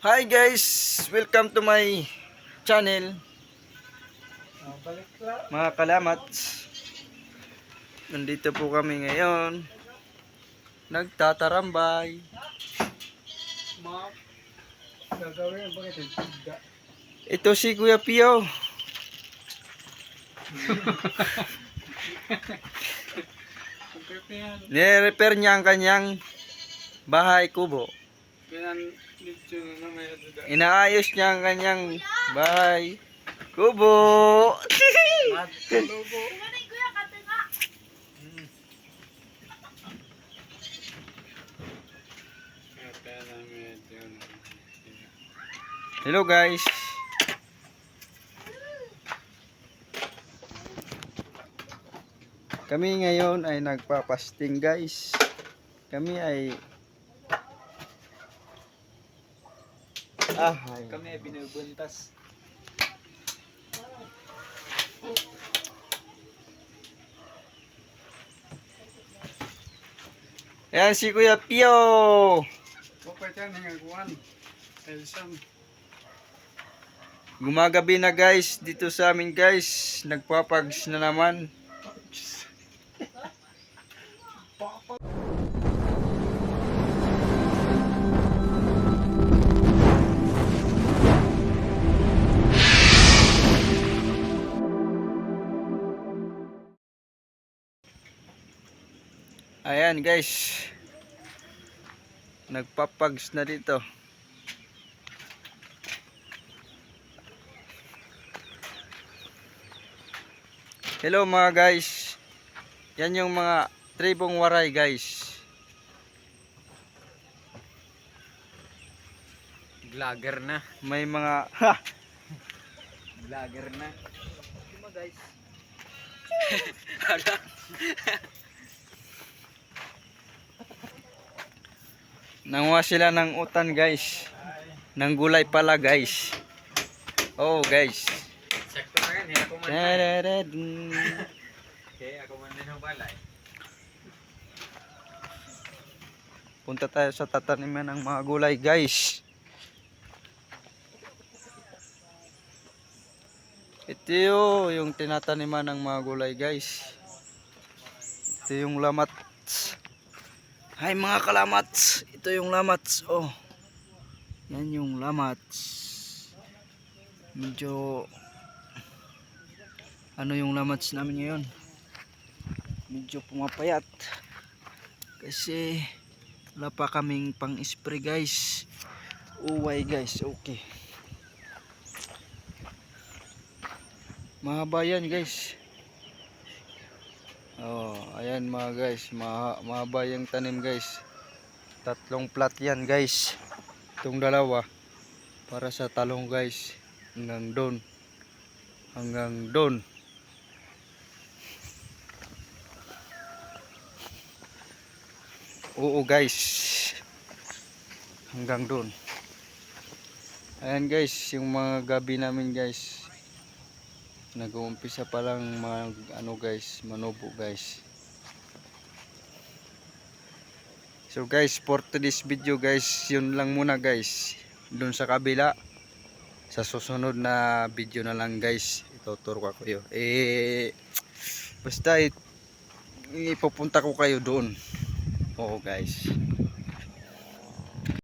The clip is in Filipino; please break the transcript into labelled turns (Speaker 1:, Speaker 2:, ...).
Speaker 1: Hi guys, welcome to my channel. Mga kalamats, nandito po kami ngayon, nagtatarambay. Ito si Kuya Pio. Nire-repair niya ang kanyang bahay kubo. Inaayos niya ang kanyang bahay kubo. Hello guys. Kami ngayon ay nagpapasting guys. Kami ay
Speaker 2: Kami ay binubuntas.
Speaker 1: Ayan si Kuya Pio. Gumagabi na guys dito sa amin guys. Nagpapags na naman. Ayan guys, nagpapags na dito. Hello mga guys, yan yung mga tribong waray guys.
Speaker 2: Vlogger na.
Speaker 1: May mga
Speaker 2: Vlogger na. Ano guys?
Speaker 1: nanguha sila ng utan guys, ng gulay pala guys. Oh guys,
Speaker 2: Sakto na yan. Ako man. Okay, ako man din ang balay.
Speaker 1: Punta tayo sa tataniman ng mga gulay guys. Ito yung tinataniman ng mga gulay guys. Ito yung lamats. Hay mga kalamats, ito yung lamats. Oh, yan yung lamats. Medyo ano yung lamats namin ngayon, medyo pumapayat kasi wala pa kaming pang spray guys. Uway guys. Okay, mahaba yan guys. Oh, ayan mga guys, mahaba yung tanim guys. 3 plat yan guys. Itong dalawa para sa talong guys. Hanggang doon. Hanggang doon. Oo guys. Hanggang doon. Ayan guys, yung mga gabi namin guys. Nag-uumpisa pa lang manubo guys. So guys, for today's video guys, yun lang muna guys. Doon sa kabila, sa susunod na video na lang guys, ituturo ko kayo. Basta ipupunta ko kayo doon. Oo guys.